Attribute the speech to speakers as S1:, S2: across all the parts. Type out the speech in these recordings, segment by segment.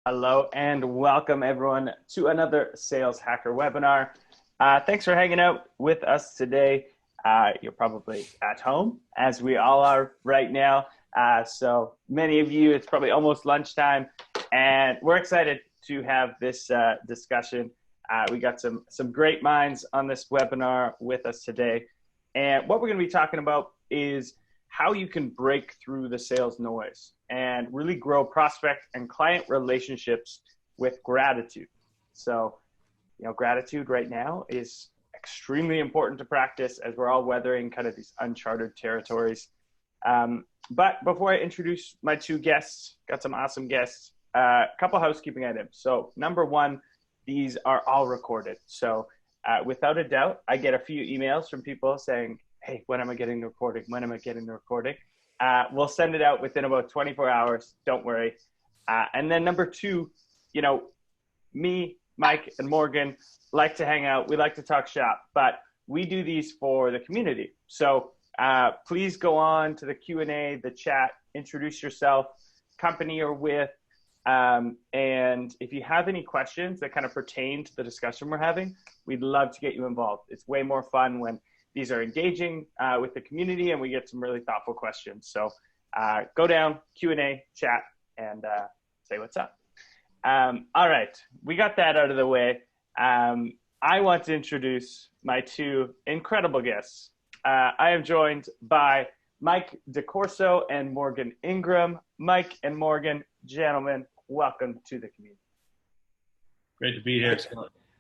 S1: Hello and welcome everyone to another Sales Hacker webinar. Thanks for hanging out with us today. You're probably at home, as we all are right now. So many of you, it's probably almost lunchtime, and we're excited to have this discussion. We got some great minds on this webinar with us today. And what we're going to be talking about is how you can break through the sales noise and really grow prospect and client relationships with gratitude. So, gratitude right now is extremely important to practice as we're all weathering kind of these uncharted territories. But before I introduce my two guests, got some awesome guests, a couple housekeeping items. So number one, these are all recorded. So without a doubt, I get a few emails from people saying, hey, when am I getting the recording? When am I getting the recording? We'll send it out within about 24 hours. Don't worry. And then number two, me, Mike, and Morgan like to hang out. We like to talk shop, but we do these for the community. So please go on to the Q&A, the chat, introduce yourself, company you're with. And if you have any questions that kind of pertain to the discussion we're having, we'd love to get you involved. It's way more fun when these are engaging with the community and we get some really thoughtful questions. So go down, Q&A, chat, and say what's up. All right, we got that out of the way. I want to introduce my two incredible guests. I am joined by Mike DeCorso and Morgan Ingram. Mike and Morgan, gentlemen, welcome to the community.
S2: Great to be here.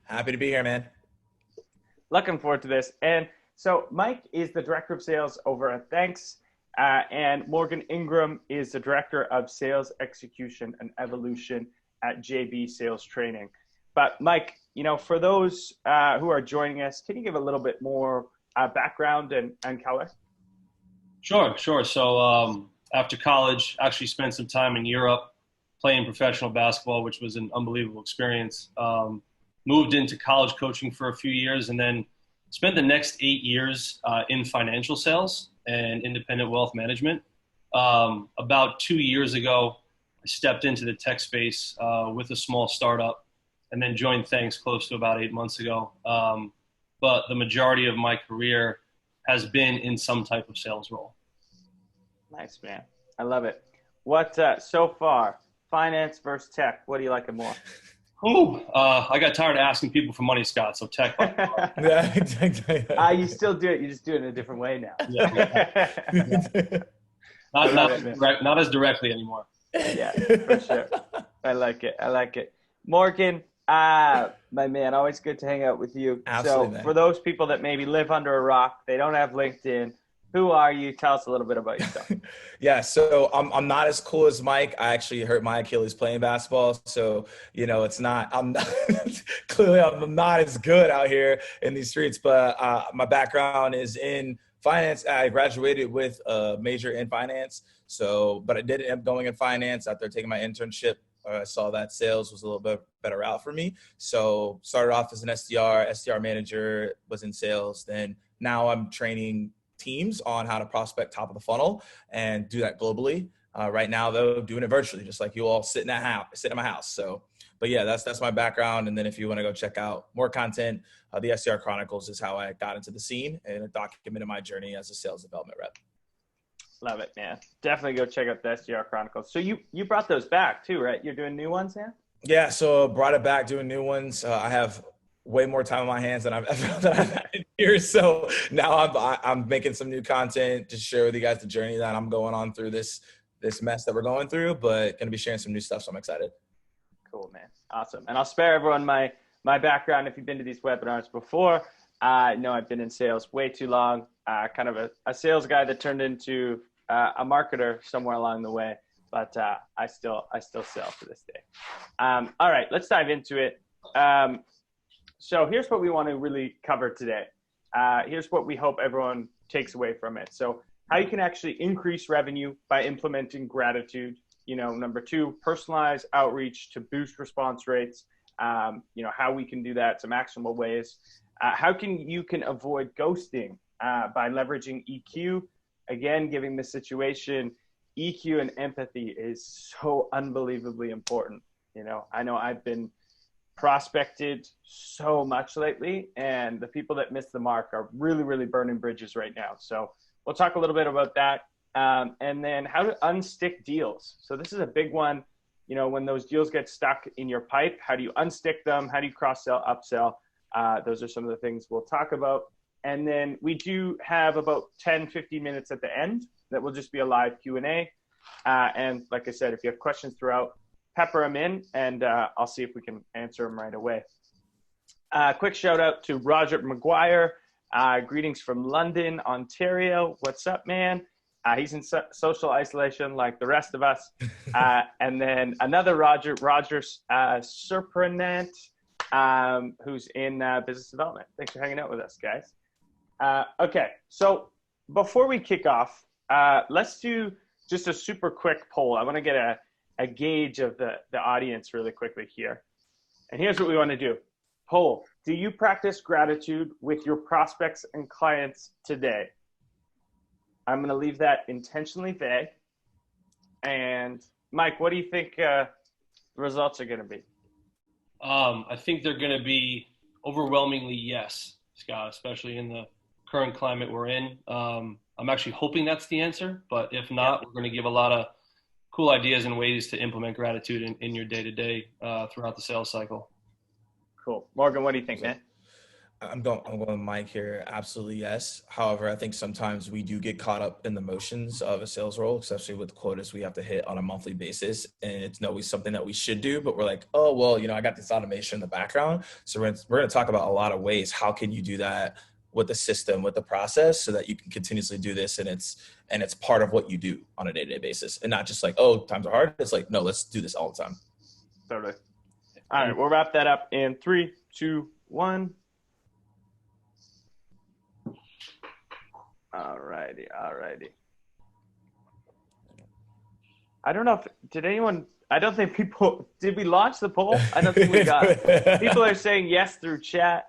S3: Happy to be here, man.
S1: Looking forward to this. And so Mike is the Director of Sales over at Thnks, and Morgan Ingram is the Director of Sales Execution and Evolution at JB Sales Training. But Mike, for those who are joining us, can you give a little bit more background and color?
S2: Sure. So after college, actually spent some time in Europe playing professional basketball, which was an unbelievable experience. Moved into college coaching for a few years and then spent the next 8 years in financial sales and independent wealth management. About 2 years ago, I stepped into the tech space with a small startup and then joined Thnks close to about 8 months ago. But the majority of my career has been in some type of sales role.
S1: Nice, man. I love it. What, so far, finance versus tech, what do you like it more?
S2: I got tired of asking people for money, Scott, so tech.
S1: You still do it. You just do it in a different way now.
S2: Yeah. Not as directly anymore.
S1: Yeah, for sure. I like it. Morgan, my man, always good to hang out with you.
S3: Absolutely,
S1: so
S3: man.
S1: For those people that maybe live under a rock, they don't have LinkedIn, who are you? Tell us a little bit about yourself.
S3: Yeah, so I'm not as cool as Mike. I actually hurt my Achilles playing basketball, so I'm not as good out here in these streets. But my background is in finance. I graduated with a major in finance, but I did end up going in finance after taking my internship. I saw that sales was a little bit better route for me, so started off as an SDR manager, was in sales. Then now I'm training teams on how to prospect top of the funnel and do that globally. Right now, though, doing it virtually, just like you all sit in my house. So, but yeah, that's my background. And then if you want to go check out more content, the SDR Chronicles is how I got into the scene and it documented my journey as a sales development rep.
S1: Love it, man. Definitely go check out the SDR Chronicles. So you brought those back too, right? You're doing new ones now?
S3: Yeah, so brought it back, doing new ones. I have way more time on my hands than I've had in years. So now I'm making some new content to share with you guys the journey that I'm going on through this mess that we're going through, but going to be sharing some new stuff. So I'm excited.
S1: Cool, man. Awesome. And I'll spare everyone my background. If you've been to these webinars before, no, I've been in sales way too long. Kind of a sales guy that turned into a marketer somewhere along the way, but I still sell to this day. All right, let's dive into it. So here's what we want to really cover today. Here's what we hope everyone takes away from it. So how you can actually increase revenue by implementing gratitude. Number two, personalized outreach to boost response rates. How we can do that, some actionable ways. How you can avoid ghosting by leveraging EQ. Again, given the situation, EQ and empathy is so unbelievably important. I know I've been prospected so much lately, and the people that miss the mark are really, really burning bridges right now. So we'll talk a little bit about that. And then how to unstick deals. So this is a big one. When those deals get stuck in your pipe, how do you unstick them? How do you cross-sell, upsell? Those are some of the things we'll talk about. And then we do have about 10, 15 minutes at the end that will just be a live Q&A. And like I said, if you have questions throughout, pepper them in, and I'll see if we can answer them right away. Quick shout out to Roger McGuire. Greetings from London, Ontario. What's up, man? He's in social isolation like the rest of us. And then another Roger Surprenant, who's in business development. Thanks for hanging out with us, guys. Okay, so before we kick off, let's do just a super quick poll. I want to get a gauge of the audience really quickly here. And here's what we want to do. Poll, do you practice gratitude with your prospects and clients today? I'm going to leave that intentionally vague. And Mike, what do you think the results are going to be?
S2: I think they're going to be overwhelmingly yes, Scott, especially in the current climate we're in. I'm actually hoping that's the answer, but if not, we're going to give a lot of cool ideas and ways to implement gratitude in your day-to-day throughout the sales cycle.
S1: Cool. Morgan, what do you think, man?
S3: I'm going with Mike here. Absolutely yes. However, I think sometimes we do get caught up in the motions of a sales role, especially with quotas we have to hit on a monthly basis. And it's always something that we should do, but we're like, oh, well, I got this automation in the background. So we're going to talk about a lot of ways. How can you do that with the system, with the process, so that you can continuously do this, and it's part of what you do on a day-to-day basis, and not just like, oh, times are hard. It's like, no, let's do this all the time.
S1: Totally. All right, we'll wrap that up in 3, 2, 1. All righty. I don't know I don't think people, did we launch the poll? I don't think we got it. People are saying yes through chat.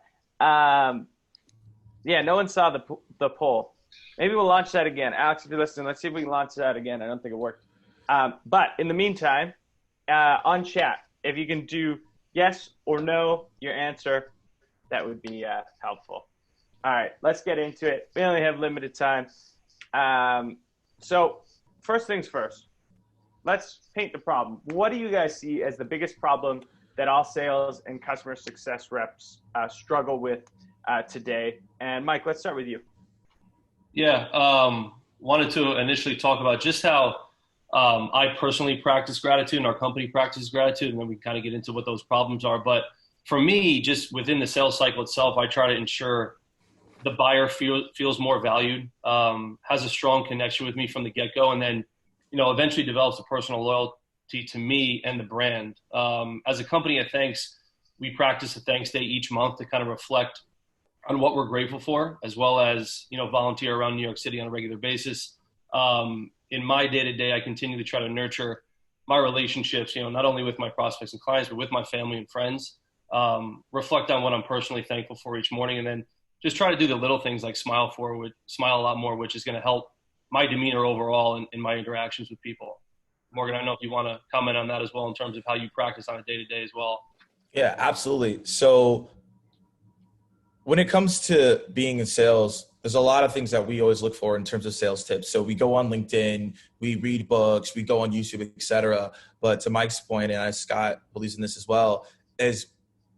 S1: Yeah, no one saw the poll. Maybe we'll launch that again. Alex, if you're listening, let's see if we can launch that again. I don't think it worked. But in the meantime, on chat, if you can do yes or no, your answer, that would be helpful. All right, let's get into it. We only have limited time. So first things first, let's paint the problem. What do you guys see as the biggest problem that all sales and customer success reps struggle with today? And Mike, let's start with you.
S2: Yeah, wanted to initially talk about just how I personally practice gratitude and our company practices gratitude, and then we kind of get into what those problems are. But for me, just within the sales cycle itself, I try to ensure the buyer feels more valued, has a strong connection with me from the get-go, and then, eventually develops a personal loyalty to me and the brand. As a company at Thnks, we practice a Thanks Day each month to kind of reflect on what we're grateful for, as well as, volunteer around New York City on a regular basis. In my day-to-day, I continue to try to nurture my relationships, not only with my prospects and clients, but with my family and friends. Reflect on what I'm personally thankful for each morning, and then just try to do the little things like smile a lot more, which is going to help my demeanor overall in my interactions with people. Morgan, I don't know if you want to comment on that as well in terms of how you practice on a day-to-day as well.
S3: Yeah, absolutely. So when it comes to being in sales, there's a lot of things that we always look for in terms of sales tips. So we go on LinkedIn, we read books, we go on YouTube, et cetera. But to Mike's point, and Scott believes in this as well, is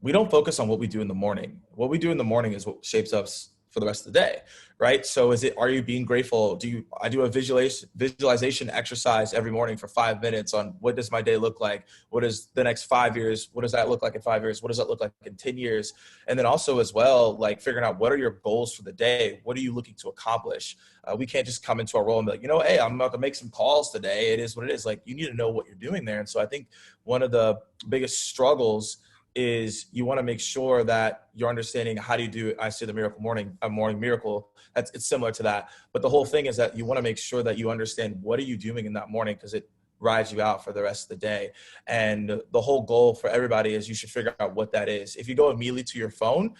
S3: we don't focus on what we do in the morning. What we do in the morning is what shapes us for the rest of the day, right? So are you being grateful? I do a visualization exercise every morning for 5 minutes on what does my day look like? What is the next 5 years? What does that look like in 5 years? What does that look like in 10 years? And then also as well, like figuring out what are your goals for the day? What are you looking to accomplish? We can't just come into our role and be like, hey, I'm about to make some calls today. It is what it is. Like, you need to know what you're doing there. And so I think one of the biggest struggles is you want to make sure that you're understanding how do you do, I say the morning miracle, it's similar to that. But the whole thing is that you want to make sure that you understand what are you doing in that morning, because it rides you out for the rest of the day. And the whole goal for everybody is you should figure out what that is. If you go immediately to your phone,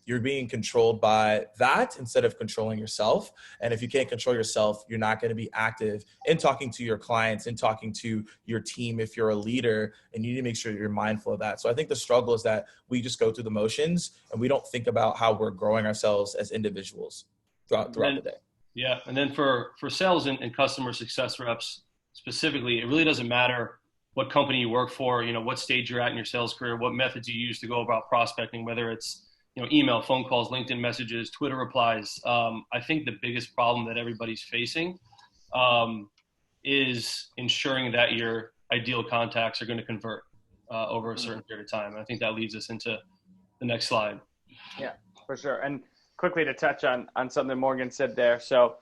S3: you're being controlled by that instead of controlling yourself. And if you can't control yourself, you're not going to be active in talking to your clients and talking to your team if you're a leader, and you need to make sure you're mindful of that. So I think the struggle is that we just go through the motions and we don't think about how we're growing ourselves as individuals throughout the day.
S2: Yeah. And then for sales and customer success reps specifically, it really doesn't matter what company you work for, what stage you're at in your sales career, what methods you use to go about prospecting, whether it's, email, phone calls, LinkedIn messages, Twitter replies. I think the biggest problem that everybody's facing is ensuring that your ideal contacts are going to convert over a certain period of time. And I think that leads us into the next slide.
S1: Yeah, for sure. And quickly to touch on something Morgan said there. So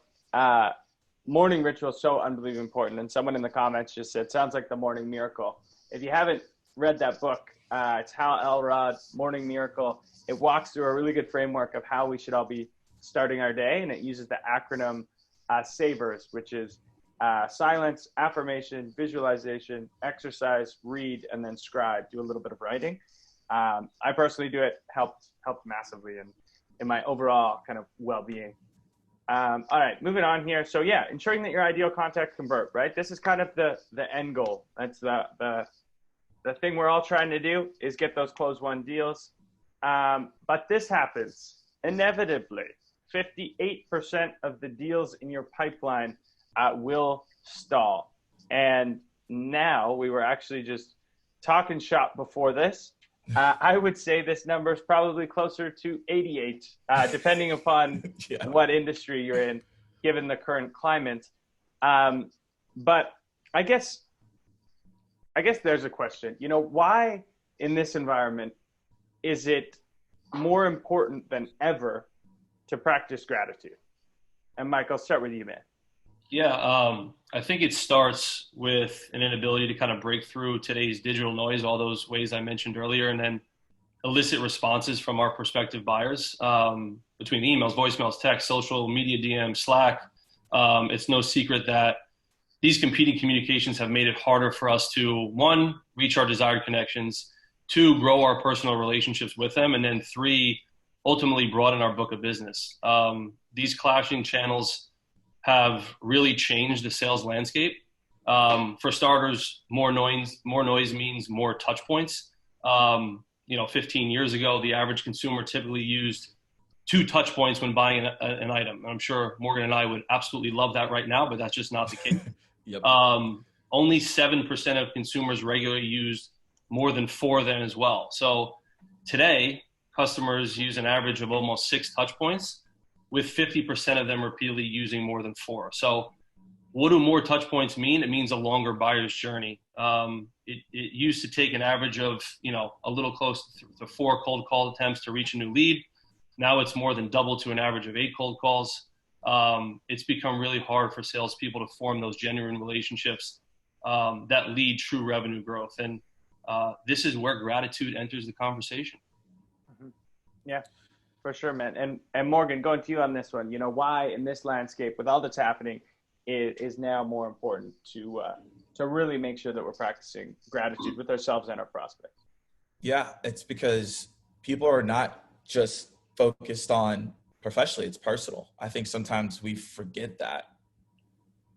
S1: morning ritual is so unbelievably important. And someone in the comments just said, sounds like the morning miracle. If you haven't read that book, it's Hal Elrod, Morning Miracle. It walks through a really good framework of how we should all be starting our day. And it uses the acronym SAVERS, which is silence, affirmation, visualization, exercise, read, and then scribe, do a little bit of writing. I personally do it, helped massively in my overall kind of well-being. All right, moving on here. So yeah, ensuring that your ideal contact convert, right? This is kind of the end goal. That's the thing we're all trying to do is get those closed won deals. But this happens inevitably. 58% of the deals in your pipeline will stall. And now we were actually just talking shop before this. I would say this number is probably closer to 88, depending upon what industry you're in, given the current climate. But I guess there's a question. Why in this environment is it more important than ever to practice gratitude? And Mike, I'll start with you, man.
S2: Yeah, I think it starts with an inability to kind of break through today's digital noise, all those ways I mentioned earlier, and then elicit responses from our prospective buyers between emails, voicemails, text, social media, DMs, Slack. It's no secret that these competing communications have made it harder for us to, one, reach our desired connections, two, grow our personal relationships with them, and then three, ultimately broaden our book of business. These clashing channels have really changed the sales landscape. For starters, more noise means more touch points. 15 years ago, the average consumer typically used 2 touch points when buying an item. I'm sure Morgan and I would absolutely love that right now, but that's just not the case.
S3: Yep.
S2: Only 7% of consumers regularly use more than 4 then as well. So today, customers use an average of almost 6 touch points, with 50% of them repeatedly using more than 4. So what do more touch points mean? It means a longer buyer's journey. It used to take an average of, a little close to 4 cold call attempts to reach a new lead. Now it's more than double to an average of 8 cold calls. It's become really hard for salespeople to form those genuine relationships that lead true revenue growth. And this is where gratitude enters the conversation.
S1: Mm-hmm. Yeah. For sure, man. And Morgan, going to you on this one, why in this landscape with all that's happening is now more important to really make sure that we're practicing gratitude with ourselves and our prospects? Yeah,
S3: it's because people are not just focused on professionally, it's personal. I think sometimes we forget that.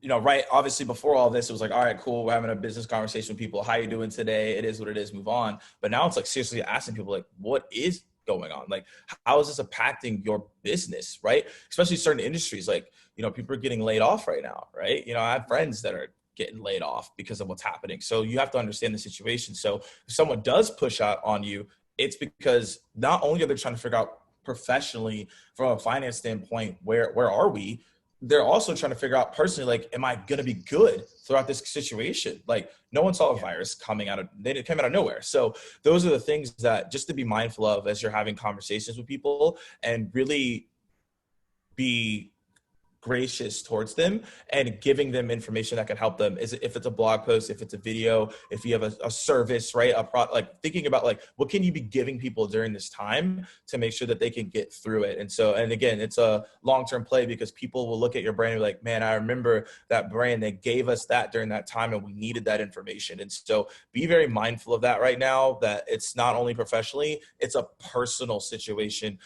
S3: Right, obviously before all this, it was like, all right, cool, we're having a business conversation with people. How you doing today? It is what it is, move on. But now it's like seriously asking people like, what is going on? Like, how is this impacting your business, right? Especially certain industries, like, people are getting laid off right now, right? I have friends that are getting laid off because of what's happening. So you have to understand the situation. So if someone does push out on you, it's because not only are they trying to figure out professionally from a finance standpoint, where are we? They're also trying to figure out personally, like, am I going to be good throughout this situation? Like, no one saw a virus came out of nowhere. So those are the things that just to be mindful of as you're having conversations with people and really be gracious towards them and giving them information that can help them. If it's a blog post, if it's a video, if you have a service, right? Like thinking about like, what can you be giving people during this time to make sure that they can get through it? And again, it's a long-term play because people will look at your brand and be like, man, I remember that brand that gave us that during that time and we needed that information. And so be very mindful of that right now, that it's not only professionally, it's a personal situation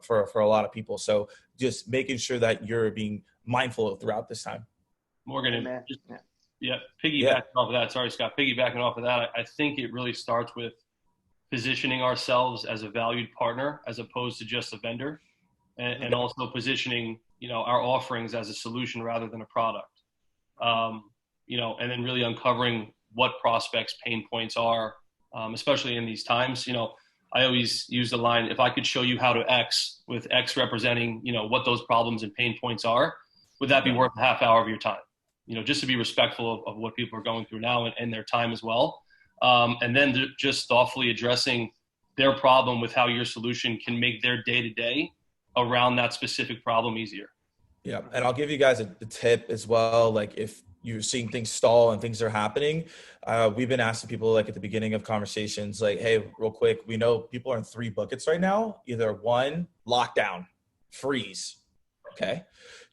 S3: for a lot of people. So just making sure that you're being mindful throughout this time.
S2: Morgan, piggybacking off of that. Sorry, Scott. Piggybacking off of that, I think it really starts with positioning ourselves as a valued partner as opposed to just a vendor, and also positioning, our offerings as a solution rather than a product. And then really uncovering what prospects' pain points are, especially in these times. I always use the line, if I could show you how to X, with X representing, what those problems and pain points are, would that be worth a half hour of your time? Just to be respectful of what people are going through now and their time as well. And then just thoughtfully addressing their problem with how your solution can make their day-to-day around that specific problem easier.
S3: Yeah. And I'll give you guys a tip as well. Like if you're seeing things stall and things are happening, we've been asking people like at the beginning of conversations, like, hey, real quick, we know people are in 3 buckets right now. Either 1, lockdown, freeze. Okay.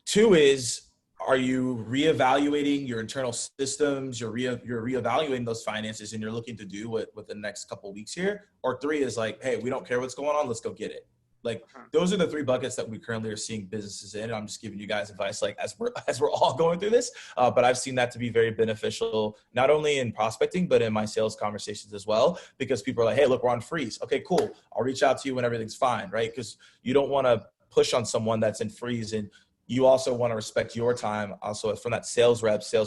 S3: 2 is, are you reevaluating your internal systems? You're reevaluating those finances and you're looking to do what the next couple of weeks here. Or 3 is like, hey, we don't care what's going on. Let's go get it. Like those are the 3 buckets that we currently are seeing businesses in. I'm just giving you guys advice, like as we're all going through this. But I've seen that to be very beneficial, not only in prospecting, but in my sales conversations as well, because people are like, hey, look, we're on freeze. Okay, cool. I'll reach out to you when everything's fine, right? Because you don't want to push on someone that's in freeze, and you also want to respect your time also from that sales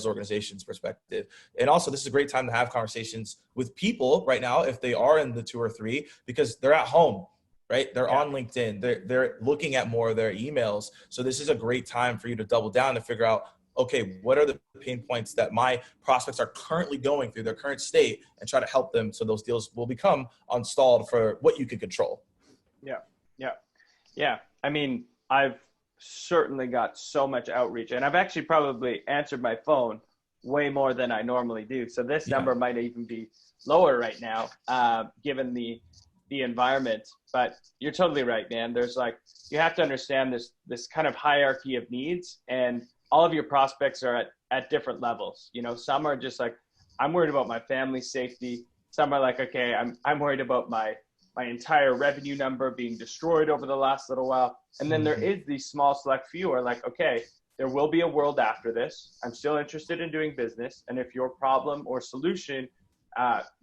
S3: organization's perspective. And also this is a great time to have conversations with people right now, if they are in the 2 or 3, because they're at home, right? They're on LinkedIn. They're looking at more of their emails. So this is a great time for you to double down to figure out, okay, what are the pain points that my prospects are currently going through, their current state, and try to help them so those deals will become unstalled for what you can control.
S1: Yeah. I mean, I've certainly got so much outreach, and I've actually probably answered my phone way more than I normally do. So this number might even be lower right now, given the environment. But you're totally right, man. There's like, you have to understand this kind of hierarchy of needs, and all of your prospects are at different levels. Some are just like, I'm worried about my family's safety. Some are like, okay, I'm worried about my entire revenue number being destroyed over the last little while. And then there is these small select few are like, okay, there will be a world after this. I'm still interested in doing business. And if your problem or solution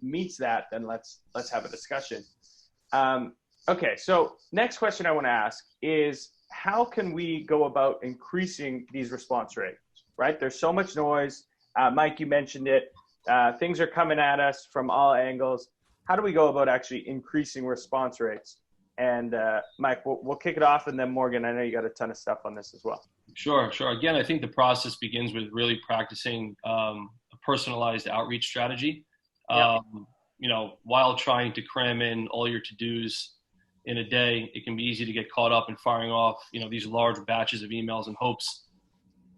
S1: meets that, then let's have a discussion. Okay, so next question I want to ask is, how can we go about increasing these response rates, right? There's so much noise. Mike, you mentioned it. Things are coming at us from all angles. How do we go about actually increasing response rates? And Mike, we'll kick it off, and then Morgan, I know you got a ton of stuff on this as well.
S2: Sure. Again, I think the process begins with really practicing a personalized outreach strategy. While trying to cram in all your to-dos in a day, it can be easy to get caught up in firing off, these large batches of emails in hopes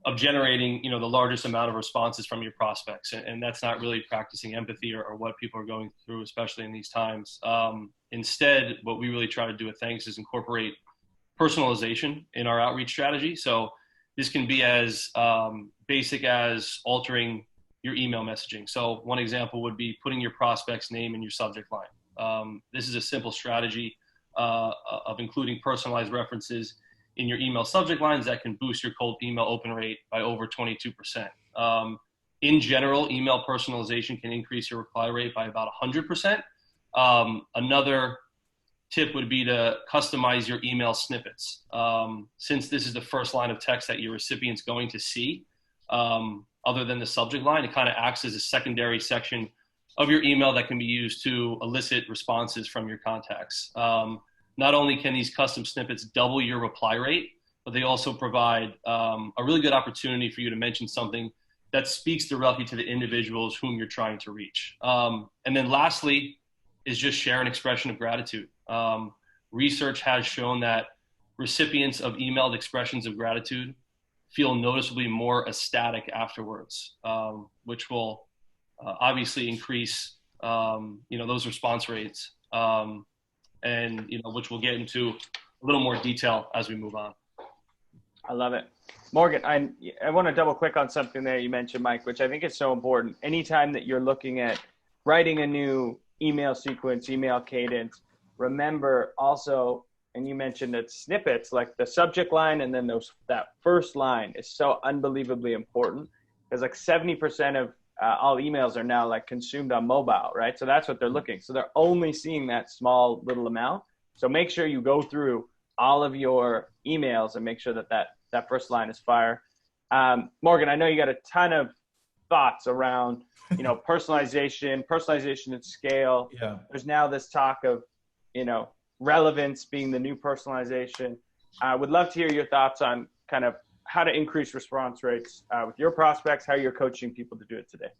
S2: of generating, the largest amount of responses from your prospects. And that's not really practicing empathy or what people are going through, especially in these times. Instead, what we really try to do at Thnks is incorporate personalization in our outreach strategy. So this can be as basic as altering your email messaging. So one example would be putting your prospect's name in your subject line. This is a simple strategy of including personalized references in your email subject lines that can boost your cold email open rate by over 22%. In general, email personalization can increase your reply rate by about 100%. Another tip would be to customize your email snippets. Since this is the first line of text that your recipient's going to see, other than the subject line, it kind of acts as a secondary section of your email that can be used to elicit responses from your contacts. Not only can these custom snippets double your reply rate, but they also provide a really good opportunity for you to mention something that speaks directly to the individuals whom you're trying to reach. And then lastly is just share an expression of gratitude. Research has shown that recipients of emailed expressions of gratitude feel noticeably more ecstatic afterwards, which will obviously increase, those response rates, and, which we'll get into a little more detail as we move on.
S1: I love it. Morgan, I want to double click on something there you mentioned, Mike, which I think is so important. Anytime that you're looking at writing a new email sequence, email cadence, remember also, and you mentioned that snippets, like the subject line and then that first line is so unbelievably important, because like 70% of all emails are now like consumed on mobile, right? So that's what they're looking. So they're only seeing that small little amount. So make sure you go through all of your emails and make sure that first line is fire. Morgan, I know you got a ton of thoughts around, personalization at scale.
S3: Yeah.
S1: There's now this talk of, relevance being the new personalization. I would love to hear your thoughts on kind of how to increase response rates with your prospects, how you're coaching people to do it today.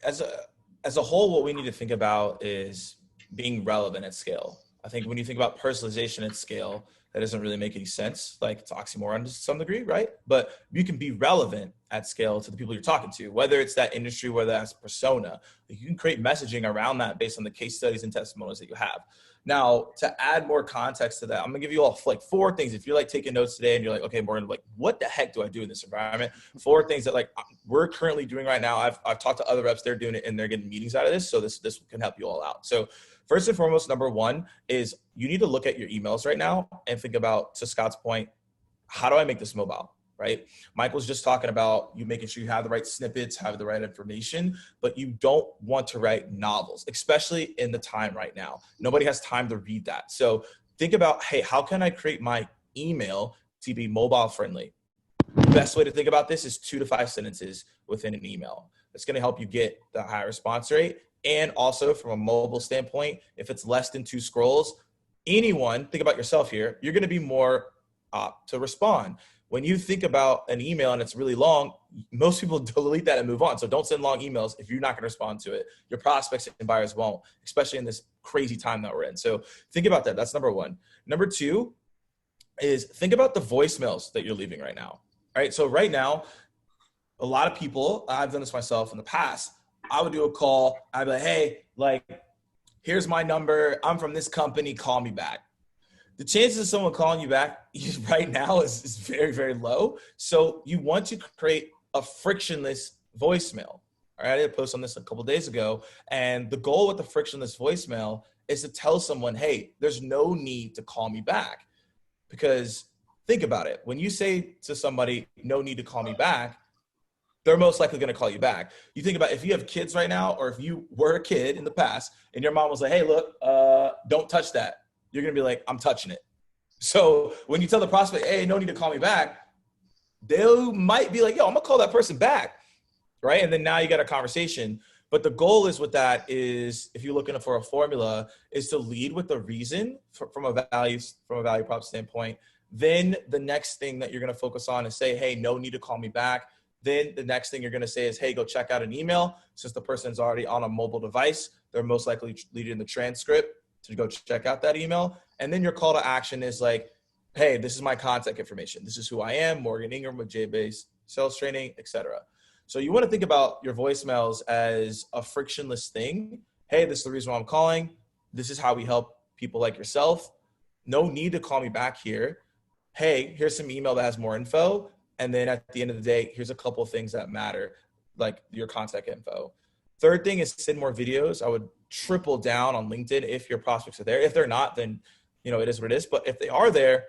S3: As a whole, what we need to think about is being relevant at scale. I think when you think about personalization at scale, that doesn't really make any sense. Like, it's oxymoron to some degree, right? But you can be relevant at scale to the people you're talking to, whether it's that industry, whether that's persona. You can create messaging around that based on the case studies and testimonials that you have. Now, to add more context to that, I'm gonna give you all like 4 things. If you're like taking notes today and you're like, okay, Morgan, like what the heck do I do in this environment? 4 things that like we're currently doing right now. I've talked to other reps, they're doing it and they're getting meetings out of this. So this can help you all out. So first and foremost, number 1 is you need to look at your emails right now and think about, to Scott's point, how do I make this mobile, right? Michael's just talking about you making sure you have the right snippets, have the right information, but you don't want to write novels, especially in the time right now. Nobody has time to read that. So think about, hey, how can I create my email to be mobile friendly? The best way to think about this is 2 to 5 sentences within an email. It's going to help you get the high response rate. And also from a mobile standpoint, if it's less than 2 scrolls, think about yourself here, you're going to be more apt to respond. When you think about an email and it's really long, most people delete that and move on. So don't send long emails if you're not going to respond to it. Your prospects and buyers won't, especially in this crazy time that we're in. So think about that. That's number 1. Number 2 is think about the voicemails that you're leaving right now. All right. So right now, a lot of people, I've done this myself in the past, I would do a call. I'd be like, hey, like, here's my number. I'm from this company. Call me back. The chances of someone calling you back right now is very, very low. So you want to create a frictionless voicemail. All right, I did a post on this a couple of days ago. And the goal with the frictionless voicemail is to tell someone, hey, there's no need to call me back. Because think about it. When you say to somebody, no need to call me back, they're most likely going to call you back. You think about if you have kids right now, or if you were a kid in the past and your mom was like, hey, look, don't touch that. You're going to be like, I'm touching it. So when you tell the prospect, hey, no need to call me back, they might be like, yo, I'm going to call that person back. Right. And then now you got a conversation. But the goal is with that is, if you're looking for a formula, is to lead with the reason from a value prop standpoint. Then the next thing that you're going to focus on is say, hey, no need to call me back. Then the next thing you're going to say is, hey, go check out an email. Since the person's already on a mobile device, they're most likely leading the transcript to go check out that email. And then your call to action is like, hey, this is my contact information. This is who I am, Morgan Ingram with J-Base Sales Training, etc. So you want to think about your voicemails as a frictionless thing. Hey, this is the reason why I'm calling. This is how we help people like yourself. No need to call me back here. Hey, here's some email that has more info. And then at the end of the day, here's a couple of things that matter, like your contact info. Third thing is send more videos. I would triple down on LinkedIn if your prospects are there. If they're not, then it is what it is. But if they are there,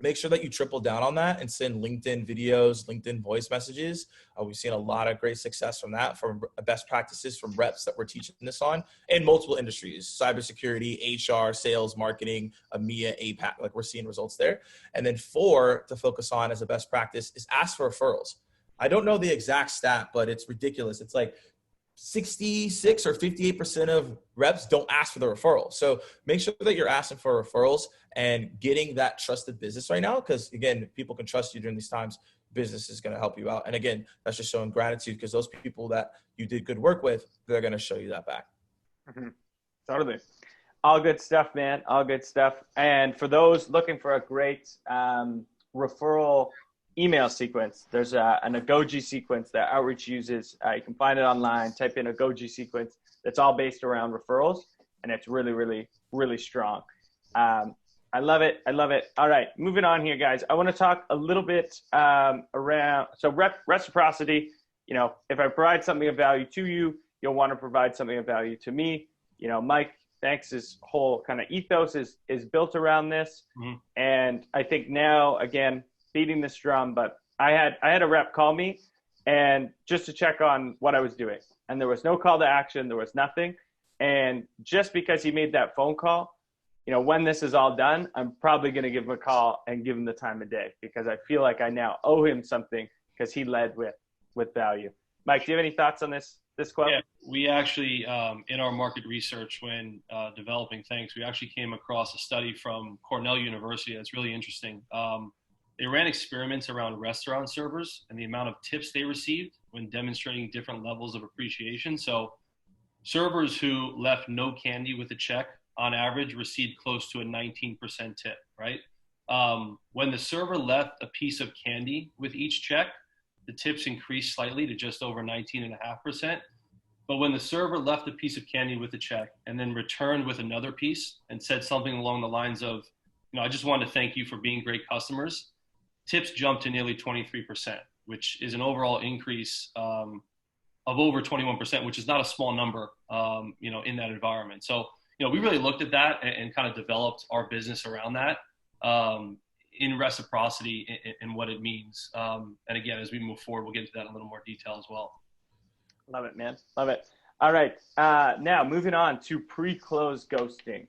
S3: make sure that you triple down on that and send LinkedIn videos, LinkedIn voice messages. We've seen a lot of great success from that, from best practices from reps that we're teaching this on in multiple industries: cybersecurity, HR, sales, marketing, EMEA, APAC. Like, we're seeing results there. And then 4 to focus on as a best practice is ask for referrals. I don't know the exact stat, but it's ridiculous. It's like 66 or 58% of reps don't ask for the referral. So make sure that you're asking for referrals and getting that trusted business right now. Because again, people can trust you during these times. Business is going to help you out. And again, that's just showing gratitude, because those people that you did good work with, they're going to show you that back.
S1: Mm-hmm. Totally. All good stuff, man. All good stuff. And for those looking for a great referral email sequence. There's an Agoji sequence that Outreach uses. You can find it online. Type in Agoji sequence. That's all based around referrals, and it's really, really, really strong. I love it. I love it. All right, moving on here, guys. I want to talk a little bit around reciprocity. You know, if I provide something of value to you, you'll want to provide something of value to me. You know, Mike Thnks' whole kind of ethos is built around this. Mm-hmm. And I think now, again, beating this drum, but I had a rep call me and just to check on what I was doing. And there was no call to action. There was nothing. And just because he made that phone call, you know, when this is all done, I'm probably going to give him a call and give him the time of day because I feel like I now owe him something because he led with value. Mike, do you have any thoughts on this quote?
S2: Yeah, we actually, in our market research when developing Thnks, we actually came across a study from Cornell University that's really interesting. They ran experiments around restaurant servers and the amount of tips they received when demonstrating different levels of appreciation. So servers who left no candy with a check on average received close to a 19% tip, right? When the server left a piece of candy with each check, the tips increased slightly to just over 19.5%. But when the server left a piece of candy with a check and then returned with another piece and said something along the lines of, you know, I just wanted to thank you for being great customers, tips jumped to nearly 23%, which is an overall increase of over 21%, which is not a small number, you know, in that environment. So, you know, we really looked at that and kind of developed our business around that in reciprocity and what it means. And again, as we move forward, we'll get into that in a little more detail as well.
S1: Love it, man. Love it. All right. Now moving on to pre-closed ghosting.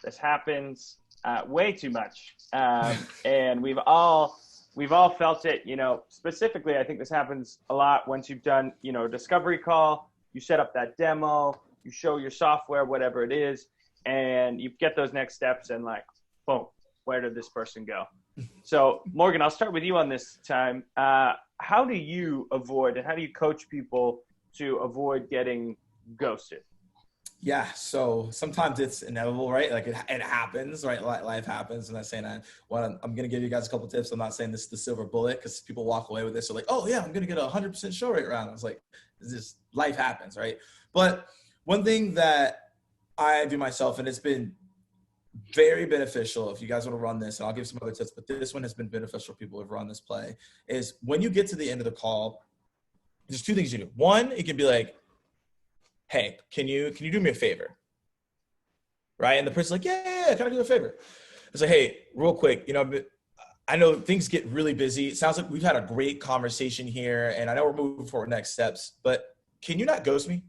S1: This happens way too much. And we've all felt it, you know, specifically, I think this happens a lot once you've done, you know, a discovery call, you set up that demo, you show your software, whatever it is, and you get those next steps and like, boom, where did this person go? So Morgan, I'll start with you on this time. How do you avoid and how do you coach people to avoid getting ghosted?
S3: Yeah, so sometimes it's inevitable, right? Like it happens, right? Life happens. I'm not saying I'm going to give you guys a couple tips. I'm not saying this is the silver bullet because people walk away with this. They're like, oh yeah, I'm going to get a 100% show rate round. I was like, this is life happens, right? But one thing that I do myself, and it's been very beneficial if you guys want to run this, and I'll give some other tips, but this one has been beneficial for people who have run this play, is when you get to the end of the call, there's two things you do. One, it can be like, hey, can you do me a favor? Right? And the person's like, yeah, can I do a favor? It's like, hey, real quick, you know, I know things get really busy. It sounds like we've had a great conversation here, and I know we're moving forward next steps, but can you not ghost me?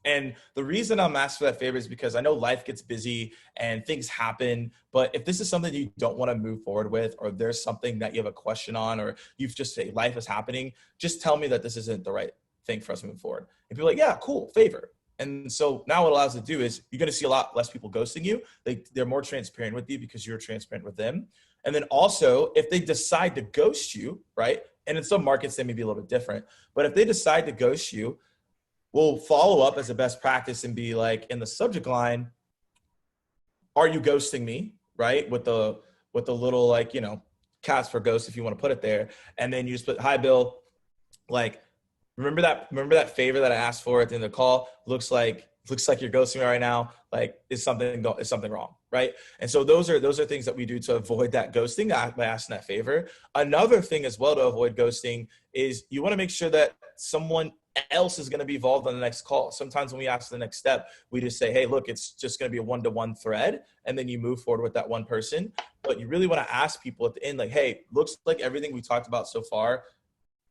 S3: And the reason I'm asking for that favor is because I know life gets busy and things happen, but if this is something you don't want to move forward with, or there's something that you have a question on, or you've just say life is happening, just tell me that this isn't the right thing for us moving forward. And people are like, yeah, cool, favor. And so now what it allows you to do is you're going to see a lot less people ghosting you. They're more transparent with you because you're transparent with them. And then also if they decide to ghost you, right? And in some markets, they may be a little bit different, but if they decide to ghost you, we'll follow up as a best practice and be like in the subject line, are you ghosting me? Right? With the little, like, you know, cats for ghost, if you want to put it there. And then you just put, hi, Bill, like, remember that favor that I asked for at the end of the call? Looks like you're ghosting me right now. Like, is something wrong? Right? And so those are things that we do to avoid that ghosting by asking that favor. Another thing as well to avoid ghosting is you want to make sure that someone else is going to be involved on the next call. Sometimes when we ask the next step, we just say, hey, look, it's just going to be a one-to-one thread. And then you move forward with that one person. But you really want to ask people at the end, like, hey, looks like everything we talked about so far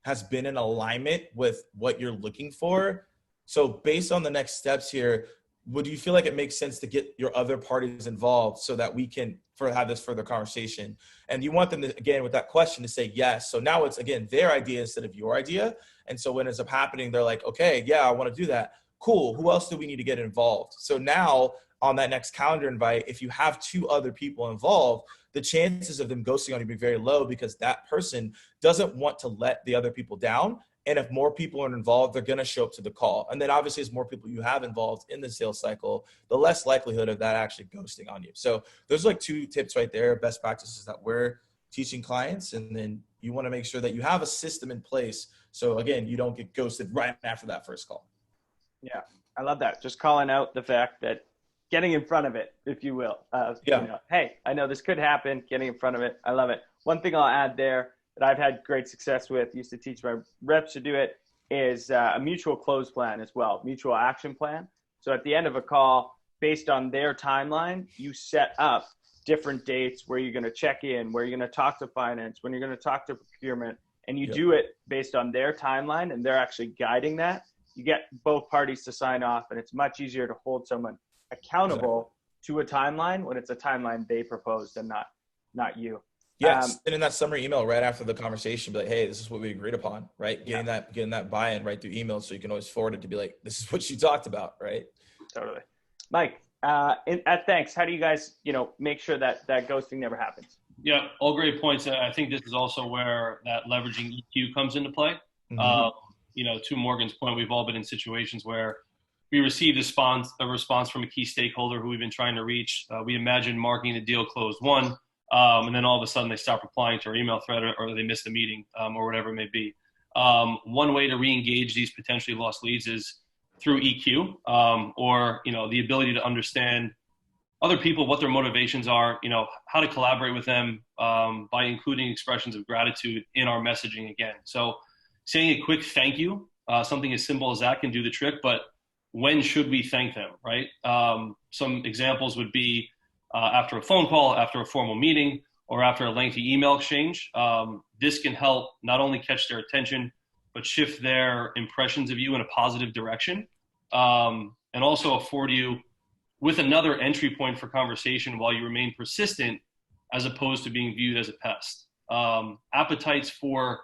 S3: has been in alignment with what you're looking for. So based on the next steps here, would you feel like it makes sense to get your other parties involved so that we can have this further conversation? And you want them to, again, with that question, to say yes. So now it's, again, their idea instead of your idea. And so when it ends up happening, they're like, okay, yeah, I want to do that. Cool. Who else do we need to get involved? So now on that next calendar invite, if you have two other people involved, the chances of them ghosting on you be very low because that person doesn't want to let the other people down. And if more people are involved, they're going to show up to the call. And then obviously as more people you have involved in the sales cycle, the less likelihood of that actually ghosting on you. So those are like two tips right there, best practices that we're teaching clients. And then You want to make sure that you have a system in place. So again, you don't get ghosted right after that first call.
S1: Yeah, I love that. Just calling out the fact that getting in front of it, if you will.
S3: Yeah.
S1: You know, hey, I know this could happen. Getting in front of it. I love it. One thing I'll add there that I've had great success with, used to teach my reps to do it, is a mutual close plan as well, mutual action plan. So at the end of a call, based on their timeline, you set up different dates where you're going to check in, where you're going to talk to finance, when you're going to talk to procurement, and you do it based on their timeline, and they're actually guiding that. You get both parties to sign off, and it's much easier to hold someone accountable to a timeline when it's a timeline they proposed and not you.
S3: Yes, and in that summary email right after the conversation, be like, hey, this is what we agreed upon, right? Getting that buy-in right through email, so you can always forward it to be like, this is what you talked about, right?
S1: Totally. Mike, at Thnks, how do you guys, make sure that ghosting never happens?
S2: Yeah, all great points. I think this is also where that leveraging EQ comes into play. To Morgan's point, we've all been in situations where we received a response from a key stakeholder who we've been trying to reach. We imagine marking the deal closed won, and then all of a sudden they stop replying to our email thread, or they miss the meeting, or whatever it may be. One way to re-engage these potentially lost leads is through EQ, or the ability to understand other people, what their motivations are, how to collaborate with them by including expressions of gratitude in our messaging again. So saying a quick thank you, something as simple as that can do the trick, but when should we thank them, right? Some examples would be after a phone call, after a formal meeting, or after a lengthy email exchange. This can help not only catch their attention, but shift their impressions of you in a positive direction, and also afford you with another entry point for conversation while you remain persistent, as opposed to being viewed as a pest. Appetites for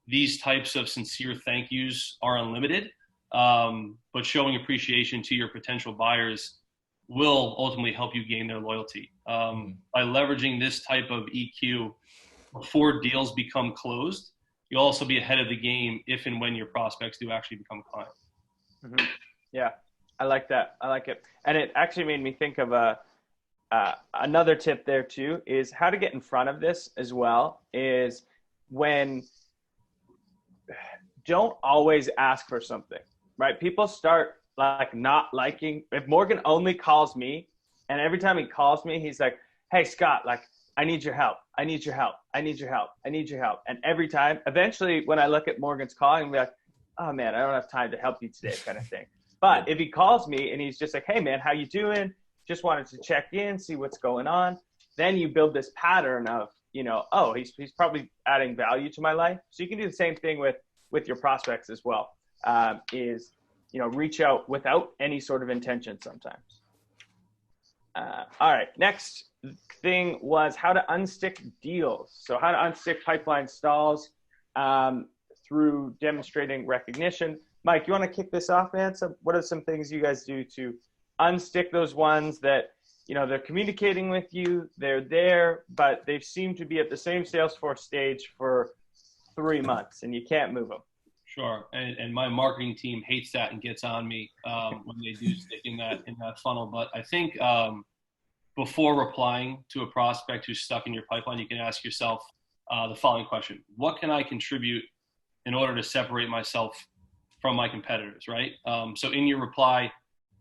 S2: these types of sincere thank yous are unlimited, but showing appreciation to your potential buyers will ultimately help you gain their loyalty. By leveraging this type of EQ before deals become closed, you'll also be ahead of the game if and when your prospects do actually become clients.
S1: Mm-hmm. Yeah, I like that. I like it. And it actually made me think of another tip there too, is how to get in front of this as well, is don't always ask for something, right? People start not liking, if Morgan only calls me, and every time he calls me, he's like, hey, Scott, I need your help. I need your help. I need your help. I need your help. And every time, eventually when I look at Morgan's calling, I'm like, oh man, I don't have time to help you today, kind of thing. But if he calls me and he's just like, hey man, how you doing? Just wanted to check in, see what's going on. Then you build this pattern of, oh, he's probably adding value to my life. So you can do the same thing with your prospects as well, reach out without any sort of intention sometimes. All right, next thing was how to unstick deals. So how to unstick pipeline stalls through demonstrating recognition. Mike, you want to kick this off, man? So what are some things you guys do to unstick those ones that, they're communicating with you, they're there, but they seem to be at the same Salesforce stage for 3 months and you can't move them?
S2: Sure, and my marketing team hates that and gets on me when they do stick in that funnel. But I think before replying to a prospect who's stuck in your pipeline, you can ask yourself the following question: what can I contribute in order to separate myself from my competitors? Right. So in your reply,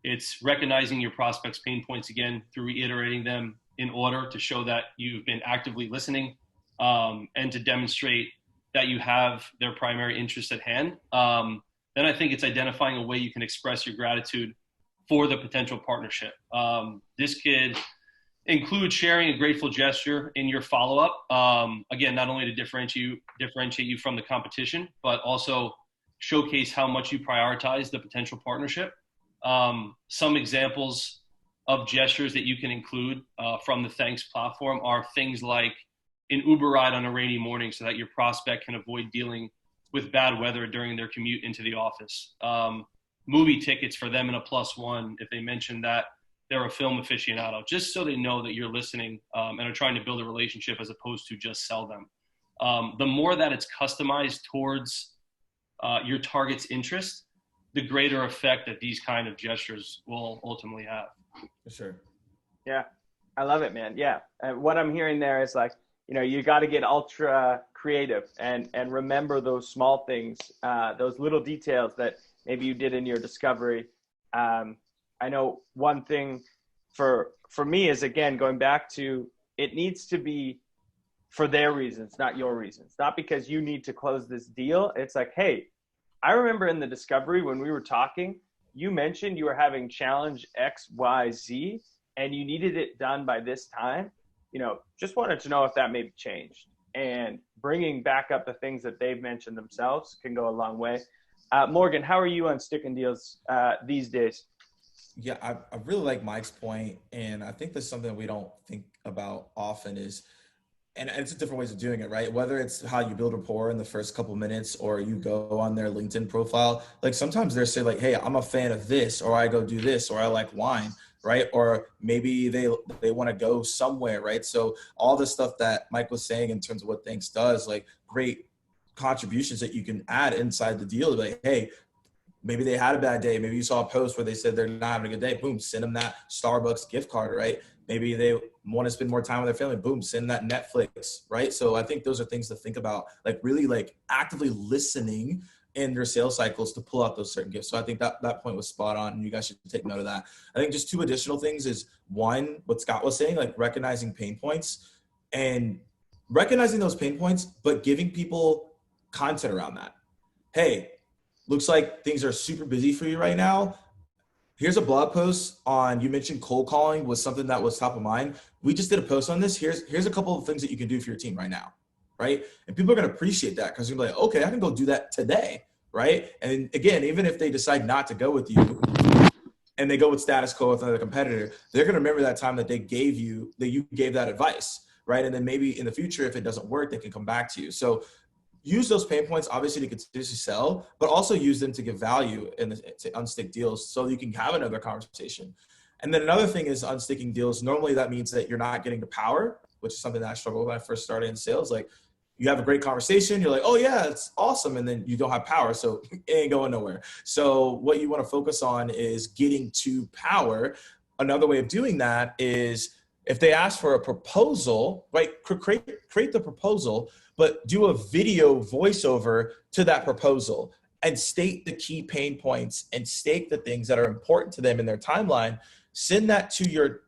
S2: it's recognizing your prospect's pain points again through reiterating them in order to show that you've been actively listening and to demonstrate that you have their primary interest at hand. Then I think it's identifying a way you can express your gratitude for the potential partnership. This could include sharing a grateful gesture in your follow-up. Again, not only to differentiate you from the competition, but also showcase how much you prioritize the potential partnership. Some examples of gestures that you can include from the Thnks platform are things like an Uber ride on a rainy morning so that your prospect can avoid dealing with bad weather during their commute into the office. Movie tickets for them in a +1 if they mention that they're a film aficionado, just so they know that you're listening and are trying to build a relationship as opposed to just sell them. The more that it's customized towards your target's interest, the greater effect that these kind of gestures will ultimately have.
S3: For sure.
S1: Yeah, I love it, man. Yeah. What I'm hearing there is you got to get ultra creative and remember those small things, those little details that maybe you did in your discovery. I know one thing for me is, again, going back to, it needs to be for their reasons, not your reasons, not because you need to close this deal. It's like, hey, I remember in the discovery when we were talking, you mentioned you were having challenge X, Y, Z, and you needed it done by this time. Just wanted to know if that maybe changed. And bringing back up the things that they've mentioned themselves can go a long way. Morgan, how are you on sticking deals these days?
S3: Yeah, I really like Mike's point, and I think that's something that we don't think about often is, and it's different ways of doing it, right? Whether it's how you build rapport in the first couple minutes, or you go on their LinkedIn profile. Like sometimes they're saying like, hey, I'm a fan of this, or I go do this, or I like wine, right? Or maybe they want to go somewhere, right? So all the stuff that Mike was saying in terms of what Thnks does, like great contributions that you can add inside the deal. Like, hey, maybe they had a bad day. Maybe you saw a post where they said they're not having a good day. Boom, send them that Starbucks gift card, right? Maybe they want to spend more time with their family. Boom, send that Netflix, right? So I think those are things to think about, like really like actively listening in their sales cycles to pull out those certain gifts. So I think that point was spot on, and you guys should take note of that. I think just two additional things is, one, what Scott was saying, like recognizing pain points and recognizing those pain points, but giving people content around that. Hey, looks like things are super busy for you right now. Here's a blog post on, you mentioned cold calling was something that was top of mind. We just did a post on this. Here's a couple of things that you can do for your team right now, right? And people are going to appreciate that because you're like, okay, I can go do that today, right? And again, even if they decide not to go with you and they go with status quo with another competitor, they're going to remember that time that you gave that advice, right? And then maybe in the future, if it doesn't work, they can come back to you. So use those pain points, obviously, to continuously sell, but also use them to give value to unstick deals so you can have another conversation. And then another thing is unsticking deals. Normally that means that you're not getting the power, which is something that I struggled with when I first started in sales. Like you have a great conversation, you're like, oh yeah, it's awesome. And then you don't have power, so it ain't going nowhere. So what you want to focus on is getting to power. Another way of doing that is if they ask for a proposal, right, create the proposal, but do a video voiceover to that proposal and state the key pain points and state the things that are important to them in their timeline. Send that to your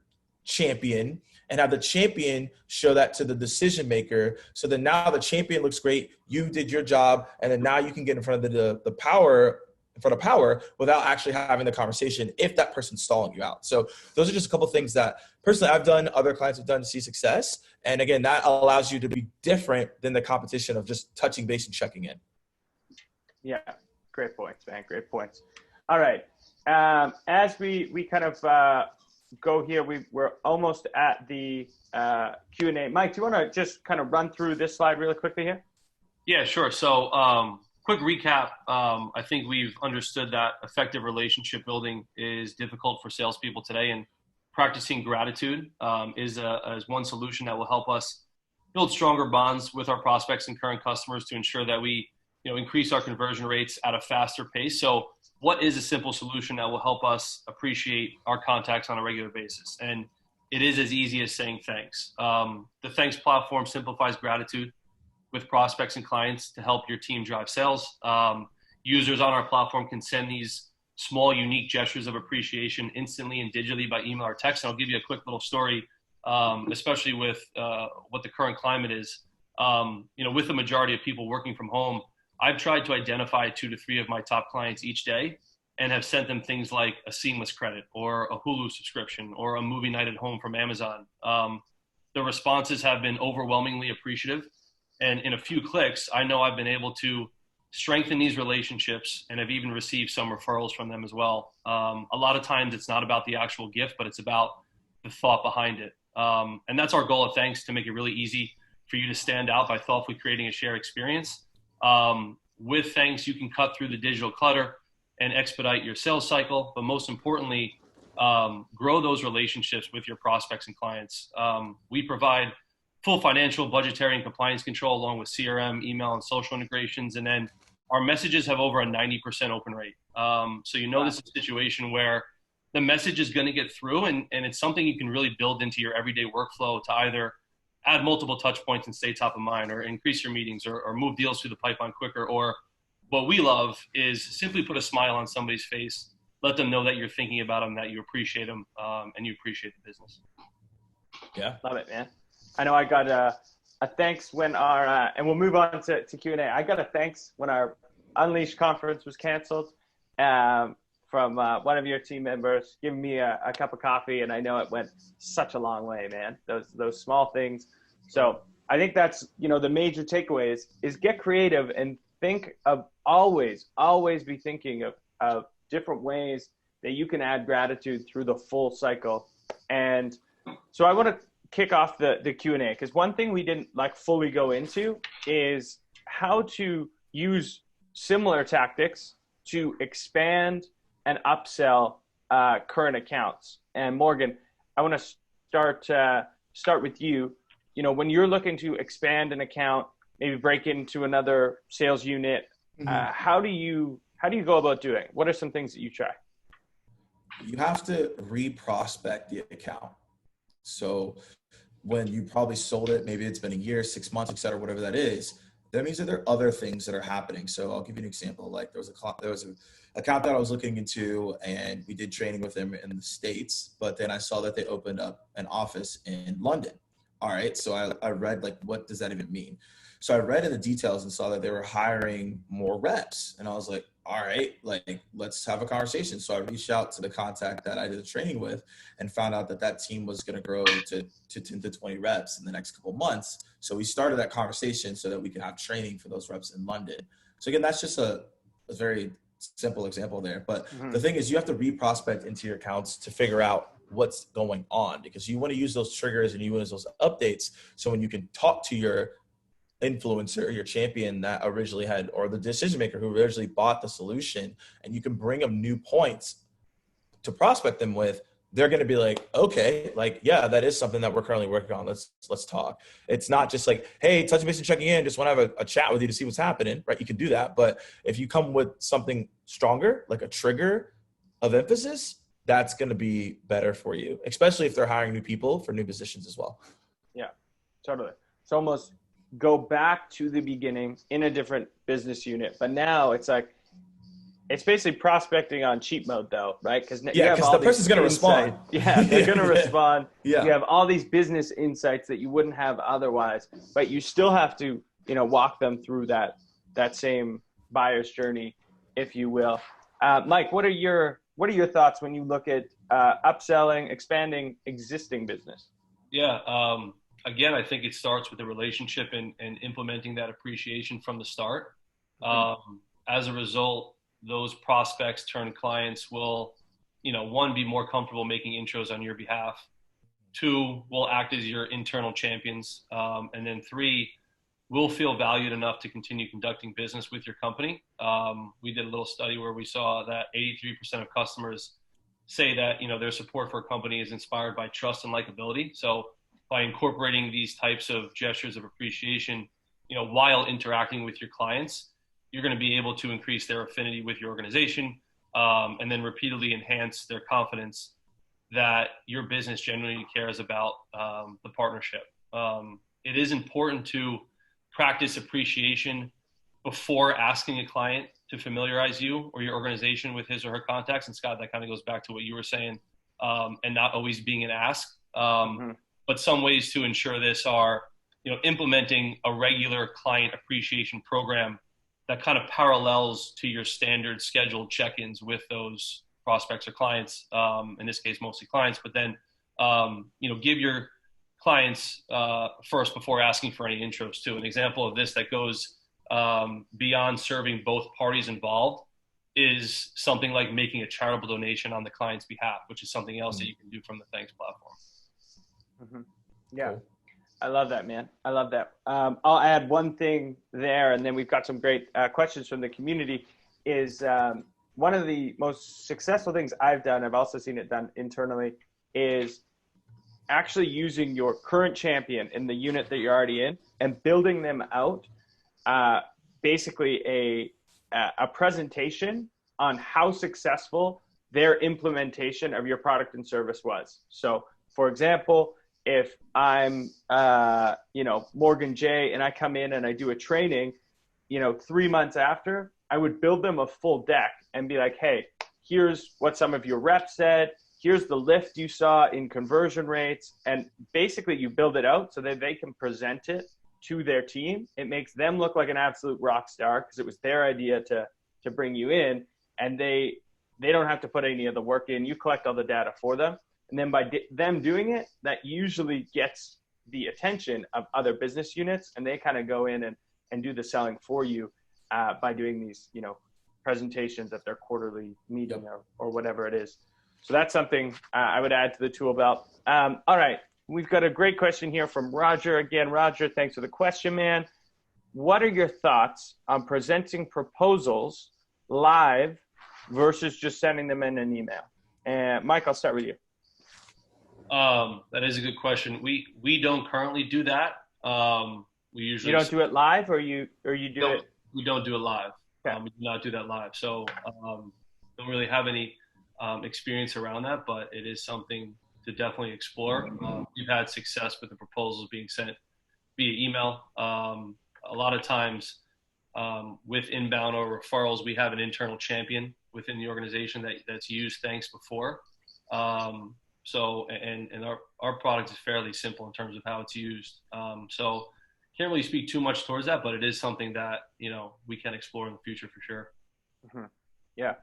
S3: champion and have the champion show that to the decision maker. So then now the champion looks great. You did your job. And then now you can get in front of the power without actually having the conversation if that person's stalling you out. So those are just a couple of things that personally I've done, other clients have done to see success. And again, that allows you to be different than the competition of just touching base and checking in.
S1: Yeah, great points, man. Great points. All right. As we kind of go here, we're almost at the Q&A. Mike, do you want to just kind of run through this slide really quickly here?
S2: Yeah, sure. So quick recap. I think we've understood that effective relationship building is difficult for salespeople today, and practicing gratitude is one solution that will help us build stronger bonds with our prospects and current customers to ensure that we increase our conversion rates at a faster pace. So what is a simple solution that will help us appreciate our contacts on a regular basis? And it is as easy as saying thanks. The Thnks platform simplifies gratitude with prospects and clients to help your team drive sales. Users on our platform can send these small, unique gestures of appreciation instantly and digitally by email or text. And I'll give you a quick little story, especially with what the current climate is. With the majority of people working from home, I've tried to identify 2 to 3 of my top clients each day and have sent them things like a Seamless credit or a Hulu subscription or a movie night at home from Amazon. The responses have been overwhelmingly appreciative. And in a few clicks, I know I've been able to strengthen these relationships and have even received some referrals from them as well. A lot of times it's not about the actual gift, but it's about the thought behind it. And that's our goal at Thnks, to make it really easy for you to stand out by thoughtfully creating a shared experience. With Thnks, you can cut through the digital clutter and expedite your sales cycle, but most importantly, grow those relationships with your prospects and clients. We provide full financial, budgetary, and compliance control, along with CRM, email, and social integrations. And then our messages have over a 90% open rate. So this is a situation where the message is going to get through, and it's something you can really build into your everyday workflow to either add multiple touch points and stay top of mind, or increase your meetings, or move deals through the pipeline quicker. Or what we love is simply put a smile on somebody's face, let them know that you're thinking about them, that you appreciate them, and you appreciate the business.
S1: Yeah. Love it, man. I know I got a thanks when our, and we'll move on to Q&A. I got a thanks when our Unleash conference was canceled from one of your team members giving me a cup of coffee, and I know it went such a long way, man. Those small things. So I think that's, the major takeaway is get creative and think of always be thinking of different ways that you can add gratitude through the full cycle. And so I want to kick off the Q&A, because one thing we didn't fully go into is how to use similar tactics to expand and upsell current accounts. And Morgan, I want to start with you. When you're looking to expand an account, maybe break into another sales unit, how do you go about doing it? What are some things that you try?
S3: You have to re-prospect the account. So when you probably sold it, maybe it's been a year, 6 months, et cetera, whatever that is, that means that there are other things that are happening. So I'll give you an example. Like there was an account that I was looking into, and we did training with them in the States, but then I saw that they opened up an office in London. All right. So I read, what does that even mean? So I read in the details and saw that they were hiring more reps. And I was like, all right, let's have a conversation. So I reached out to the contact that I did the training with and found out that team was going to grow to 10 to 20 reps in the next couple of months. So we started that conversation so that we could have training for those reps in London. So again, that's just a very simple example there. But the thing is, you have to re-prospect into your accounts to figure out what's going on, because you want to use those triggers and you use those updates. So when you can talk to your influencer, your champion that originally had, or the decision maker who originally bought the solution, and you can bring them new points to prospect them with, they're going to be like, okay, yeah, that is something that we're currently working on. Let's talk. It's not just hey, touch base and checking in, just want to have a chat with you to see what's happening, right? You can do that. But if you come with something stronger, like a trigger of emphasis, that's going to be better for you, especially if they're hiring new people for new positions as well.
S1: Yeah, totally. It's almost go back to the beginning in a different business unit. But now it's basically prospecting on cheat mode though, right? Because
S3: the person's going to respond.
S1: Yeah, they're going to respond.
S3: Yeah.
S1: You have all these business insights that you wouldn't have otherwise, but you still have to, walk them through that same buyer's journey, if you will. Mike, what are your thoughts when you look at upselling, expanding existing business?
S2: Yeah. Again, I think it starts with the relationship and implementing that appreciation from the start. As a result, those prospects turned clients will, one, be more comfortable making intros on your behalf. Two, will act as your internal champions. And then three, will feel valued enough to continue conducting business with your company. We did a little study where we saw that 83% of customers say that, their support for a company is inspired by trust and likability. So by incorporating these types of gestures of appreciation, while interacting with your clients, you're going to be able to increase their affinity with your organization, and then repeatedly enhance their confidence that your business genuinely cares about the partnership. It is important to practice appreciation before asking a client to familiarize you or your organization with his or her contacts. And Scott, that kind of goes back to what you were saying, and not always being an ask. But some ways to ensure this are, implementing a regular client appreciation program that kind of parallels to your standard scheduled check-ins with those prospects or clients, in this case, mostly clients, but then, give your clients first before asking for any intros too. An example of this that goes beyond serving both parties involved is something like making a charitable donation on the client's behalf, which is something else that you can do from the Thnks platform.
S1: Yeah.
S3: Cool.
S1: I love that, man. I love that. I'll add one thing there, and then we've got some great questions from the community. Is one of the most successful things I've done, I've also seen it done internally, is actually using your current champion in the unit that you're already in and building them out, basically a presentation on how successful their implementation of your product and service was. So, for example, if I'm, Morgan J and I come in and I do a training, 3 months after, I would build them a full deck and be like, hey, here's what some of your reps said. Here's the lift you saw in conversion rates. And basically you build it out so that they can present it to their team. It makes them look like an absolute rock star because it was their idea to bring you in, and they don't have to put any of the work in. You collect all the data for them. And then by them doing it, that usually gets the attention of other business units, and they kind of go in and do the selling for you by doing these, presentations at their quarterly meeting or whatever it is. So that's something I would add to the tool belt. All right. We've got a great question here from Roger. Again, Roger, thanks for the question, man. What are your thoughts on presenting proposals live versus just sending them in an email? And Mike, I'll start with you.
S2: That is a good question. We don't currently do that. We usually
S1: don't do it live, or you do it.
S2: We don't do it live.
S1: Okay.
S2: We do not do that live. So don't really have any experience around that, but it is something to definitely explore. We've had success with the proposals being sent via email. A lot of times with inbound or referrals, we have an internal champion within the organization that's used Thnks before. So our product is fairly simple in terms of how it's used. So can't really speak too much towards that, but it is something that, we can explore in the future for sure.
S1: Mm-hmm. Yeah.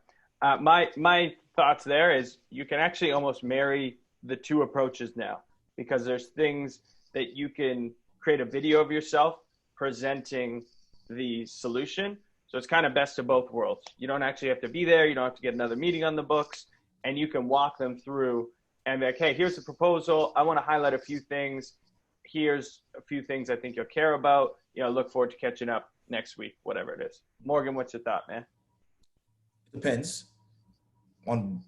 S1: My thoughts there is you can actually almost marry the two approaches now, because there's things that you can create a video of yourself presenting the solution. So it's kind of best of both worlds. You don't actually have to be there. You don't have to get another meeting on the books, and you can walk them through and be like, hey, here's the proposal. I want to highlight a few things. Here's a few things I think you'll care about. Look forward to catching up next week, whatever it is. Morgan, what's your thought, man?
S3: Depends on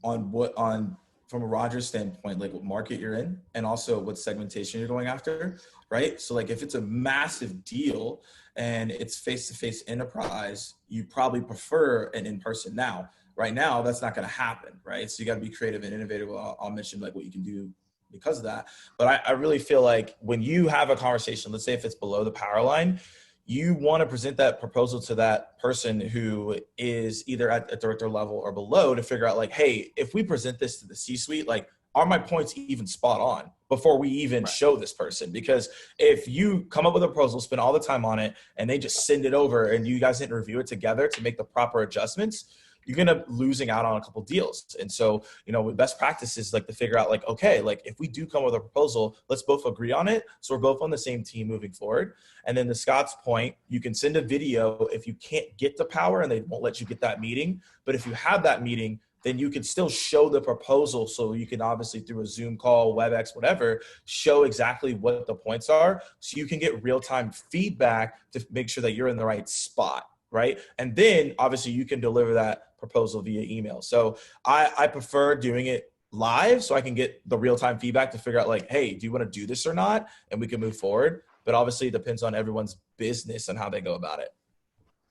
S3: from a Rogers standpoint, like what market you're in and also what segmentation you're going after, right? So like if it's a massive deal and it's face-to-face enterprise, you probably prefer an in-person now. Right now, that's not going to happen, right? So you got to be creative and innovative. I'll mention like what you can do because of that. But I really feel like when you have a conversation, let's say if it's below the power line, you want to present that proposal to that person who is either at a director level or below to figure out like, hey, if we present this to the C-suite, like, are my points even spot on before we even show this person? Because if you come up with a proposal, spend all the time on it, and they just send it over and you guys didn't review it together to make the proper adjustments, you're going to losing out on a couple deals. And so, best practice is like to figure out like, okay, like if we do come with a proposal, let's both agree on it. So we're both on the same team moving forward. And then to Scott's point, you can send a video if you can't get the power and they won't let you get that meeting. But if you have that meeting, then you can still show the proposal. So you can obviously through a Zoom call, WebEx, whatever, show exactly what the points are. So you can get real-time feedback to make sure that you're in the right spot. Right. And then obviously you can deliver that proposal via email. So I prefer doing it live so I can get the real-time feedback to figure out like, hey, do you want to do this or not? And we can move forward. But obviously it depends on everyone's business and how they go about it.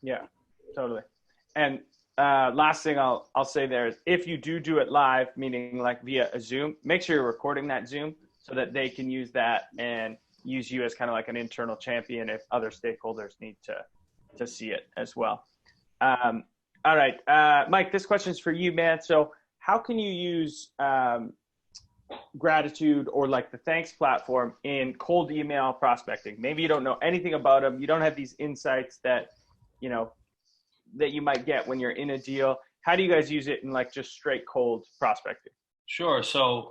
S1: Yeah, totally. And last thing I'll say there is if you do it live, meaning like via a Zoom, make sure you're recording that Zoom so that they can use that and use you as kind of like an internal champion if other stakeholders need to see it as well. All right, Mike, this question is for you, man. So how can you use Gratitude or like the Thnks platform in cold email prospecting? Maybe you don't know anything about them. You don't have these insights that you might get when you're in a deal. How do you guys use it in like just straight cold prospecting?
S2: Sure. So,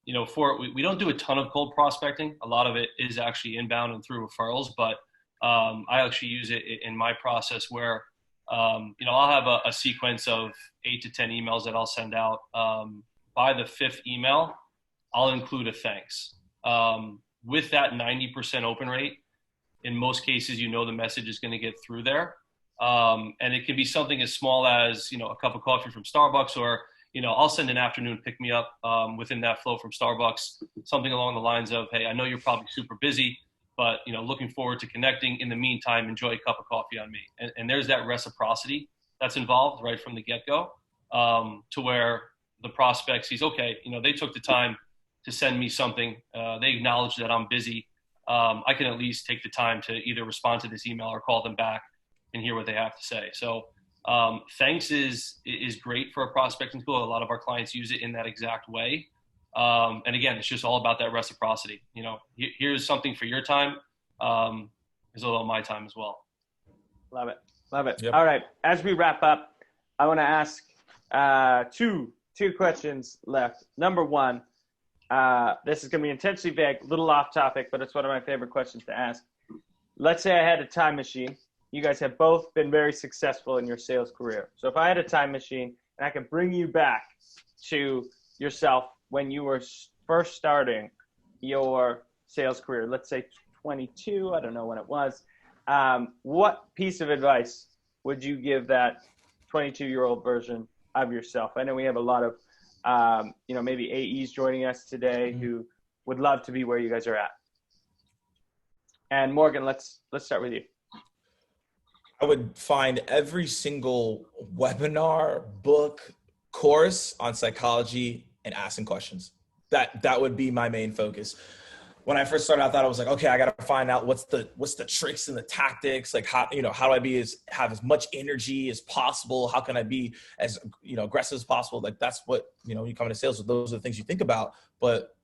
S2: we don't do a ton of cold prospecting. A lot of it is actually inbound and through referrals, but I actually use it in my process where, I'll have a sequence of 8 to 10 emails that I'll send out. By the 5th email, I'll include a thanks. With that 90% open rate, in most cases, the message is going to get through there. And it can be something as small as, a cup of coffee from Starbucks, or, I'll send an afternoon pick me up within that flow from Starbucks, something along the lines of, hey, I know you're probably super busy, but, looking forward to connecting. In the meantime, enjoy a cup of coffee on me. And there's that reciprocity that's involved right from the get-go, to where the prospect sees, okay, they took the time to send me something, they acknowledge that I'm busy, I can at least take the time to either respond to this email or call them back and hear what they have to say. So Thnks is great for a prospecting tool. A lot of our clients use it in that exact way. And again, it's just all about that reciprocity. You know, here's something for your time. Here's a little of my time as well.
S1: Love it. Love it.
S3: Yep.
S1: All right. As we wrap up, I want to ask two questions left. Number one, this is going to be intentionally vague, a little off topic, but it's one of my favorite questions to ask. Let's say I had a time machine. You guys have both been very successful in your sales career. So if I had a time machine and I could bring you back to yourself when you were first starting your sales career, let's say 22, I don't know when it was, what piece of advice would you give that 22-year-old version of yourself? I know we have a lot of, maybe AEs joining us today who would love to be where you guys are at. And Morgan, let's start with you.
S3: I would find every single webinar, book, course on psychology and asking questions. That would be my main focus. When I first started, I thought I was like, okay, I got to find out what's the tricks and the tactics, like how do I have as much energy as possible? How can I be as, aggressive as possible? Like that's what, you come into sales with, those are the things you think about. But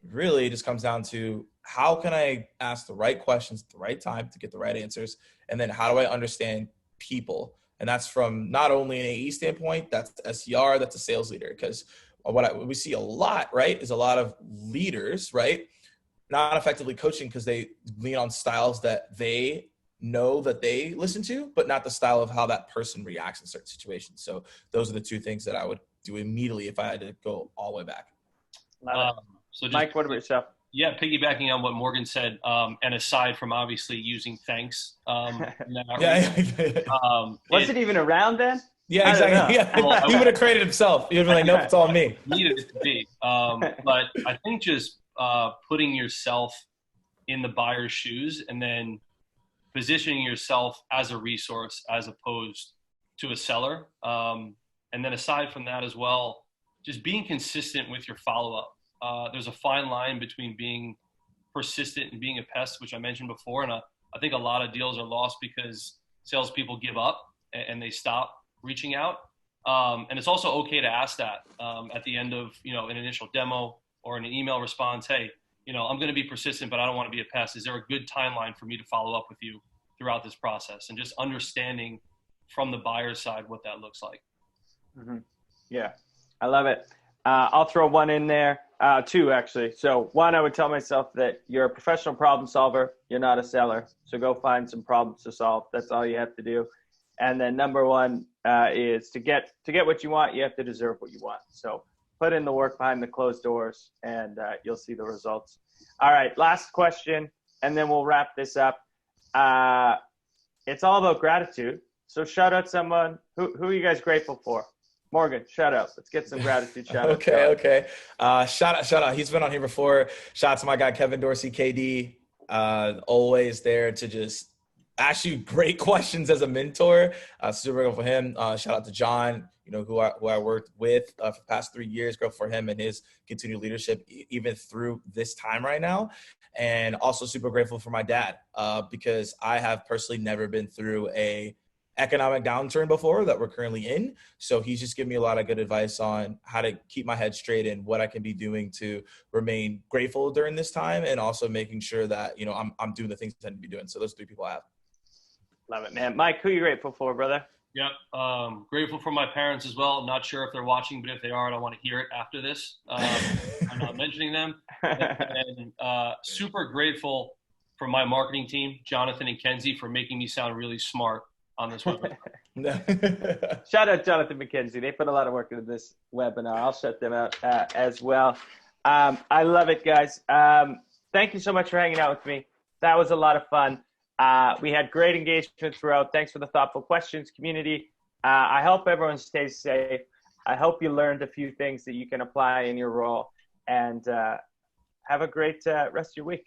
S3: really it just comes down to how can I ask the right questions at the right time to get the right answers? And then how do I understand people? And that's from not only an AE standpoint, that's SDR, that's a sales leader. Because what we see a lot, right, is a lot of leaders, right, not effectively coaching because they lean on styles that they know that they listen to, but not the style of how that person reacts in certain situations. So those are the two things that I would do immediately if I had to go all the way back.
S2: So just,
S1: Mike, what about yourself?
S2: Yeah, piggybacking on what Morgan said, and aside from obviously using Thnks,
S1: was it even around then?
S3: Yeah, exactly. Yeah.
S2: Well,
S3: he would have created himself. He would have been like, nope, it's all me.
S2: Needed it to be. But I think just putting yourself in the buyer's shoes and then positioning yourself as a resource as opposed to a seller. And then aside from that as well, just being consistent with your follow-up. There's a fine line between being persistent and being a pest, which I mentioned before. And I think a lot of deals are lost because salespeople give up and they stop reaching out. And it's also okay to ask that at the end of, an initial demo or an email response. Hey, I'm going to be persistent, but I don't want to be a pest. Is there a good timeline for me to follow up with you throughout this process? And just understanding from the buyer's side what that looks like.
S1: Mm-hmm. Yeah, I love it. I'll throw one in there, two actually. So one, I would tell myself that you're a professional problem solver. You're not a seller. So go find some problems to solve. That's all you have to do. And then number one is to get what you want, you have to deserve what you want. So put in the work behind the closed doors and you'll see the results. All right, last question, and then we'll wrap this up. It's all about gratitude. So shout out someone. Who are you guys grateful for? Morgan, shout out. Let's get some gratitude shout out.
S3: Okay. Shout out. He's been on here before. Shout out to my guy, Kevin Dorsey, KD. Always there to just ask you great questions as a mentor. Super grateful for him. Shout out to John, who I worked with for the past 3 years. Grateful for him and his continued leadership, even through this time right now. And also super grateful for my dad, because I have personally never been through a economic downturn before that we're currently in. So he's just given me a lot of good advice on how to keep my head straight and what I can be doing to remain grateful during this time. And also making sure that, I'm doing the things I need to be doing. So those 3 people I have.
S1: Love it, man. Mike, who are you grateful for, brother?
S2: Yep. Grateful for my parents as well. Not sure if they're watching, but if they are, I want to hear it after this. I'm not mentioning them. And super grateful for my marketing team, Jonathan and Kenzie, for making me sound really smart on this webinar.
S1: Shout out Jonathan McKenzie. They put a lot of work into this webinar. I'll shut them out as well. I love it, guys. Thank you so much for hanging out with me. That was a lot of fun. We had great engagement throughout. Thanks for the thoughtful questions, community. I hope everyone stays safe. I hope you learned a few things that you can apply in your role. And have a great rest of your week.